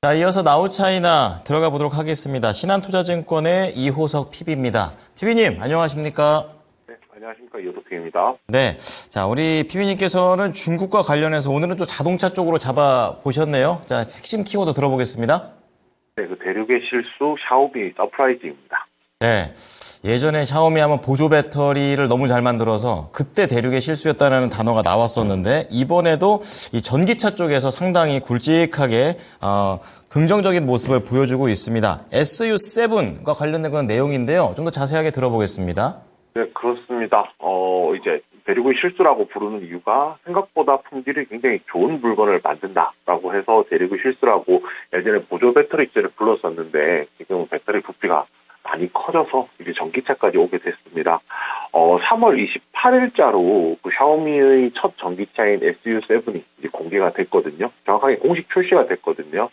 자, 이어서 나우차이나 들어가 보도록 하겠습니다. 신한투자증권의 이호석 PB입니다. PB님, 안녕하십니까? 네, 안녕하십니까. 이호석입니다. 네. 자, 우리 PB님께서는 중국과 관련해서 오늘은 또 자동차 쪽으로 잡아보셨네요. 자, 핵심 키워드 들어보겠습니다. 네, 그 대륙의 실수 샤오미 서프라이즈입니다. 네. 예전에 샤오미 하면 보조 배터리를 너무 잘 만들어서 그때 대륙의 실수였다는 단어가 나왔었는데 이번에도 이 전기차 쪽에서 상당히 굵직하게 긍정적인 모습을 보여주고 있습니다. SU7과 관련된 그런 내용인데요. 좀 더 자세하게 들어보겠습니다. 네, 그렇습니다. 이제 대륙의 실수라고 부르는 이유가 생각보다 품질이 굉장히 좋은 물건을 만든다라고 해서 대륙의 실수라고 예전에 보조 배터리째를 불렀었는데 지금 배터리 부피가 많이 커져서 이제 전기차까지 오게 됐습니다. 3월 28일자로 그 샤오미의 첫 전기차인 SU7이 이제 공개가 됐거든요. 정확하게 공식 출시가 됐거든요.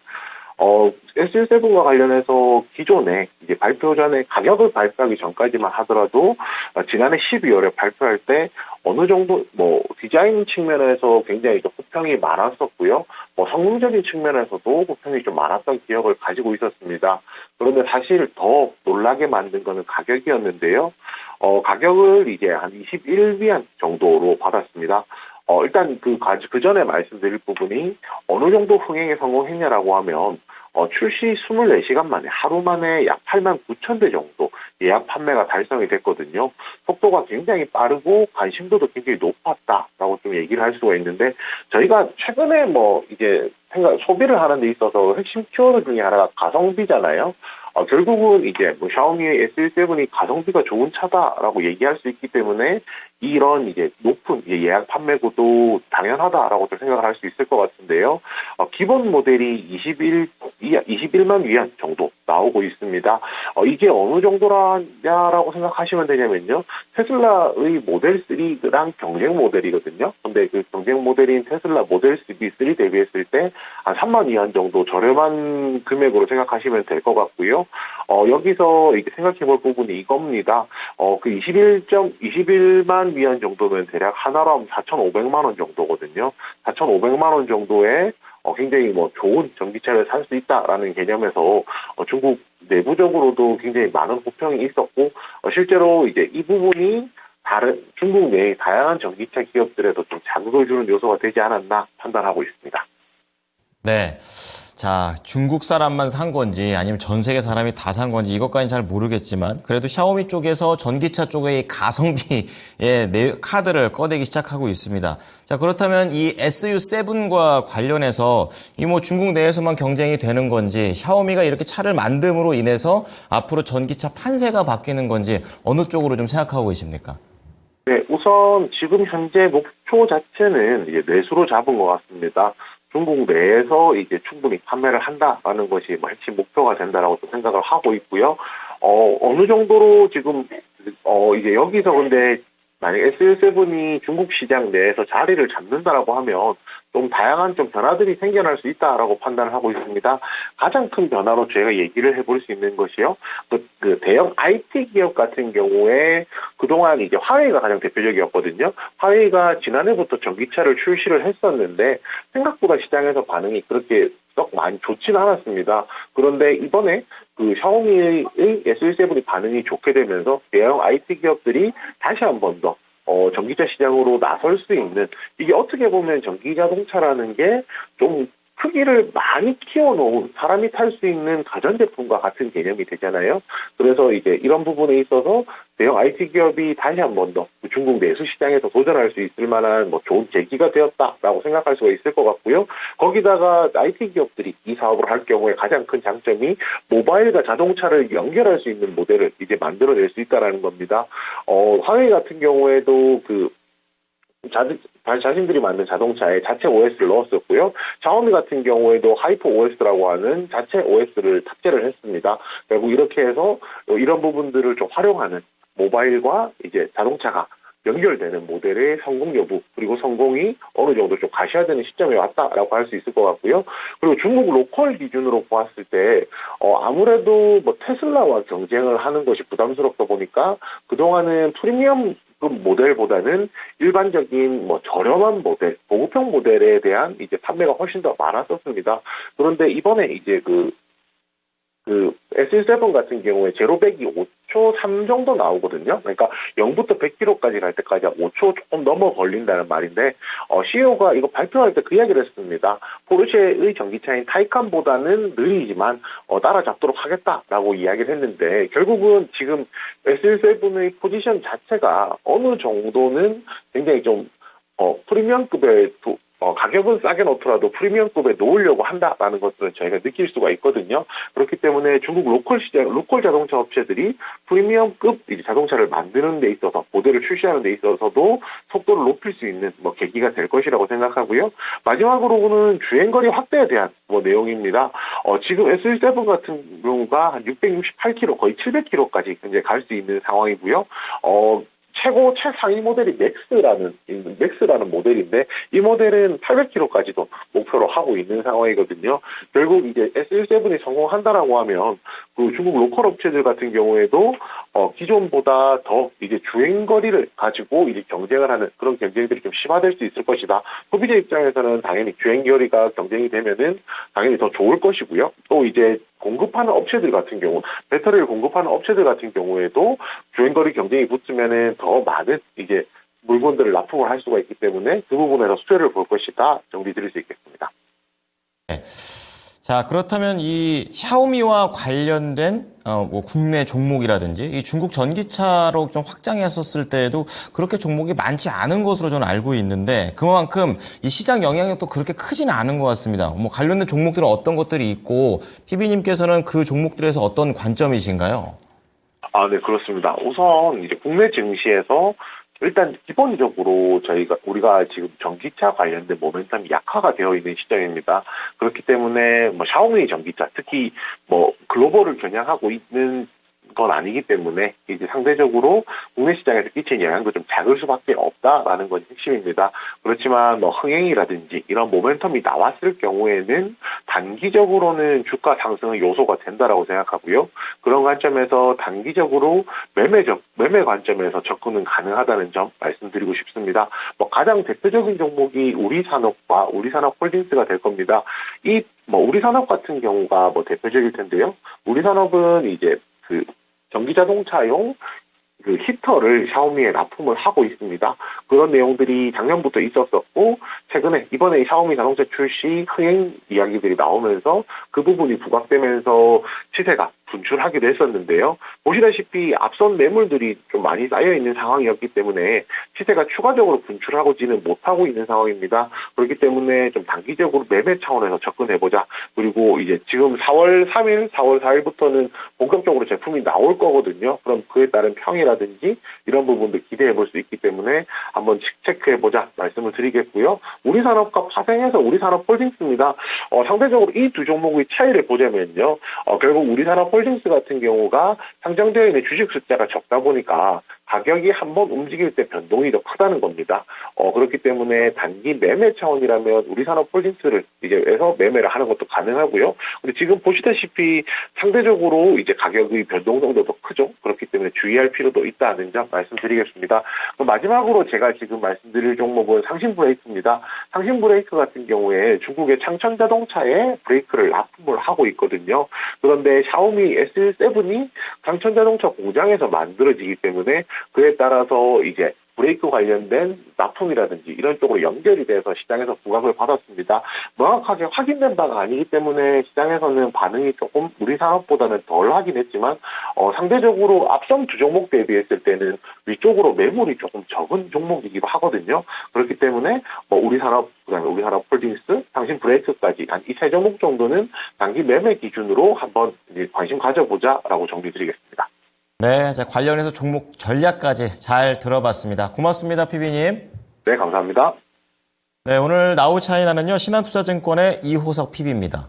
SU7과 관련해서 기존에 이제 발표 전에 가격을 발표하기 전까지만 하더라도 지난해 12월에 발표할 때 어느 정도 디자인 측면에서 굉장히 좀 호평이 많았었고요. 성능적인 측면에서도 호평이 좀 많았던 기억을 가지고 있었습니다. 그런데 사실 더 놀라게 만든 거는 가격이었는데요. 가격을 이제 한 21위안 정도로 받았습니다. 일단 그 전에 말씀드릴 부분이 어느 정도 흥행에 성공했냐라고 하면, 출시 24시간 만에 하루 만에 약 89,000대 정도 예약 판매가 달성이 됐거든요. 속도가 굉장히 빠르고 관심도도 굉장히 높았다라고 좀 얘기를 할 수가 있는데, 저희가 최근에 이제 소비를 하는 데 있어서 핵심 키워드 중에 하나가 가성비잖아요. 결국은 이제 샤오미의 SU7이 가성비가 좋은 차다라고 얘기할 수 있기 때문에 이런 이제 높은 예약 판매고도 당연하다라고 생각을 할 수 있을 것 같은데요. 기본 모델이 21만 위안 정도 나오고 있습니다. 이게 어느 정도라고 생각하시면 되냐면요. 테슬라의 모델 3랑 경쟁 모델이거든요. 근데 그 경쟁 모델인 테슬라 모델 3 대비했을 때 한 3만 위안 정도 저렴한 금액으로 생각하시면 될 것 같고요. 여기서 이렇게 생각해 볼 부분이 이겁니다. 그 21만 위안 정도면 대략 하나로 하면 4,500만 원 정도거든요. 4,500만 원 정도에 굉장히 좋은 전기차를 살 수 있다라는 개념에서 중국 내부적으로도 굉장히 많은 호평이 있었고, 실제로 이제 이 부분이 다른 중국 내의 다양한 전기차 기업들에도 좀 자극을 주는 요소가 되지 않았나 판단하고 있습니다. 네. 자, 중국 사람만 산 건지 아니면 전 세계 사람이 다 산 건지 이것까지는 잘 모르겠지만 그래도 샤오미 쪽에서 전기차 쪽의 가성비의 카드를 꺼내기 시작하고 있습니다. 자, 그렇다면 이 SU7과 관련해서 중국 내에서만 경쟁이 되는 건지 샤오미가 이렇게 차를 만듦으로 인해서 앞으로 전기차 판세가 바뀌는 건지 어느 쪽으로 좀 생각하고 계십니까? 네, 우선 지금 현재 목표 자체는 이제 내수로 잡은 것 같습니다. 중국 내에서 이제 충분히 판매를 한다라는 것이 핵심 목표가 된다라고 또 생각을 하고 있고요. 어느 정도로 지금 이제 여기서 근데 만약 SU7이 중국 시장 내에서 자리를 잡는다라고 하면 좀 다양한 변화들이 생겨날 수 있다라고 판단을 하고 있습니다. 가장 큰 변화로 저희가 얘기를 해볼 수 있는 것이요. 그 대형 IT 기업 같은 경우에 그동안 이제 화웨이가 가장 대표적이었거든요. 화웨이가 지난해부터 전기차를 출시를 했었는데 생각보다 시장에서 반응이 그렇게 썩 많이 좋지는 않았습니다. 그런데 이번에 그 샤오미의 SU7이 반응이 좋게 되면서 대형 IT 기업들이 다시 한 번 더 전기차 시장으로 나설 수 있는, 이게 어떻게 보면 전기 자동차라는 게 좀 크기를 많이 키워놓은 사람이 탈 수 있는 가전제품과 같은 개념이 되잖아요. 그래서 이제 이런 부분에 있어서 대형 IT 기업이 다시 한 번 더 중국 내수 시장에서 도전할 수 있을 만한 좋은 계기가 되었다라고 생각할 수가 있을 것 같고요. 거기다가 IT 기업들이 이 사업을 할 경우에 가장 큰 장점이 모바일과 자동차를 연결할 수 있는 모델을 이제 만들어낼 수 있다라는 겁니다. 화웨이 같은 경우에도 자신들이 만든 자동차에 자체 OS를 넣었었고요. 샤오미 같은 경우에도 하이퍼 OS라고 하는 자체 OS를 탑재를 했습니다. 결국 이렇게 해서 이런 부분들을 좀 활용하는 모바일과 이제 자동차가 연결되는 모델의 성공 여부, 그리고 성공이 어느 정도 좀 가셔야되는 시점에 왔다라고 할 수 있을 것 같고요. 그리고 중국 로컬 기준으로 보았을 때 아무래도 테슬라와 경쟁을 하는 것이 부담스럽다 보니까 그동안은 프리미엄 모델보다는 일반적인 뭐 저렴한 모델, 보급형 모델에 대한 이제 판매가 훨씬 더 많았었습니다. 그런데 이번에 이제 그 S7 같은 경우에 제로백이 5초 3 정도 나오거든요. 그러니까 0부터 100km까지 갈 때까지 5초 조금 넘어 걸린다는 말인데, CEO가 이거 발표할 때 그 이야기를 했습니다. 포르쉐의 전기차인 타이칸보다는 느리지만 따라잡도록 하겠다라고 이야기를 했는데, 결국은 지금 S7의 포지션 자체가 어느 정도는 굉장히 좀 프리미엄급의 가격은 싸게 놓더라도 프리미엄급에 놓으려고 한다라는 것들은 저희가 느낄 수가 있거든요. 그렇기 때문에 중국 로컬 자동차 업체들이 프리미엄급 이제 자동차를 만드는 데 있어서, 모델을 출시하는 데 있어서도 속도를 높일 수 있는 계기가 될 것이라고 생각하고요. 마지막으로는 주행거리 확대에 대한 내용입니다. 지금 S7 같은 경우가 한 668km, 거의 700km까지 이제 갈 수 있는 상황이고요. 최상위 모델이 맥스라는 모델인데, 이 모델은 800km까지도 목표로 하고 있는 상황이거든요. 결국 이제 S7이 성공한다라고 하면 그 중국 로컬 업체들 같은 경우에도 기존보다 더 이제 주행거리를 가지고 이제 경쟁을 하는 그런 경쟁들이 좀 심화될 수 있을 것이다. 소비자 입장에서는 당연히 주행거리가 경쟁이 되면은 당연히 더 좋을 것이고요. 또 이제 공급하는 업체들 같은 경우, 배터리를 공급하는 업체들 같은 경우에도 주행거리 경쟁이 붙으면은 더 많은 이제 물건들을 납품을 할 수가 있기 때문에 그 부분에서 수혜를 볼 것이다 정리 드릴 수 있겠습니다. 네. 자, 그렇다면 이 샤오미와 관련된 국내 종목이라든지 이 중국 전기차로 좀 확장했었을 때에도 그렇게 종목이 많지 않은 것으로 저는 알고 있는데, 그만큼 이 시장 영향력도 그렇게 크지는 않은 것 같습니다. 관련된 종목들은 어떤 것들이 있고, PB님께서는 그 종목들에서 어떤 관점이신가요? 네, 그렇습니다. 우선 이제 국내 증시에서 일단 기본적으로 우리가 지금 전기차 관련된 모멘텀이 약화가 되어 있는 시점입니다. 그렇기 때문에 샤오미 전기차, 특히 글로벌을 겨냥하고 있는 건 아니기 때문에 이제 상대적으로 국내 시장에서 끼친 영향도 좀 작을 수밖에 없다라는 것이 핵심입니다. 그렇지만 흥행이라든지 이런 모멘텀이 나왔을 경우에는 단기적으로는 주가 상승의 요소가 된다라고 생각하고요. 그런 관점에서 단기적으로 매매 관점에서 접근은 가능하다는 점 말씀드리고 싶습니다. 가장 대표적인 종목이 우리산업과 우리산업홀딩스가 될 겁니다. 우리산업 같은 경우가 대표적일 텐데요. 우리산업은 이제 전기자동차용 히터를 샤오미에 납품을 하고 있습니다. 그런 내용들이 작년부터 있었었고, 최근에 이번에 샤오미 자동차 출시 흥행 이야기들이 나오면서 그 부분이 부각되면서 시세가 분출하기도 했었는데요. 보시다시피 앞선 매물들이 좀 많이 쌓여있는 상황이었기 때문에 시세가 추가적으로 분출하지는 못하고 있는 상황입니다. 그렇기 때문에 좀 단기적으로 매매 차원에서 접근해보자. 그리고 이제 지금 4월 3일, 4월 4일부터는 본격적으로 제품이 나올 거거든요. 그럼 그에 따른 평이라든지 이런 부분도 기대해볼 수 있기 때문에 한번 체크해보자 말씀을 드리겠고요. 우리산업과 파생해서 우리산업홀딩스입니다. 상대적으로 이 두 종목의 차이를 보자면요. 결국 우리산업홀딩스 같은 경우가 상장되어 있는 주식 숫자가 적다 보니까 가격이 한번 움직일 때 변동이 더 크다는 겁니다. 그렇기 때문에 단기 매매 차원이라면 우리산업홀딩스를 이제 해서 매매를 하는 것도 가능하고요. 근데 지금 보시다시피 상대적으로 이제 가격의 변동성도 더 크죠. 그렇기 때문에 주의할 필요도 있다는 점 말씀드리겠습니다. 마지막으로 제가 지금 말씀드릴 종목은 상신브레이크입니다. 상신브레이크 같은 경우에 중국의 창천자동차에 브레이크를 납품을 하고 있거든요. 그런데 샤오미 S7이 창천자동차 공장에서 만들어지기 때문에 그에 따라서 이제 브레이크 관련된 납품이라든지 이런 쪽으로 연결이 돼서 시장에서 부각을 받았습니다. 명확하게 확인된 바가 아니기 때문에 시장에서는 반응이 조금 우리 산업보다는 덜 하긴 했지만 상대적으로 앞선 두 종목 대비했을 때는 위쪽으로 매물이 조금 적은 종목이기도 하거든요. 그렇기 때문에 우리 산업, 그다음에 우리 산업 홀딩스, 당신 브레이크까지 한 이 세 종목 정도는 단기 매매 기준으로 한번 이제 관심 가져보자라고 정리드리겠습니다. 네, 자, 관련해서 종목 전략까지 잘 들어봤습니다. 고맙습니다, PB님. 네, 감사합니다. 네, 오늘 나우 차이나는요, 신한투자증권의 이호석 PB입니다.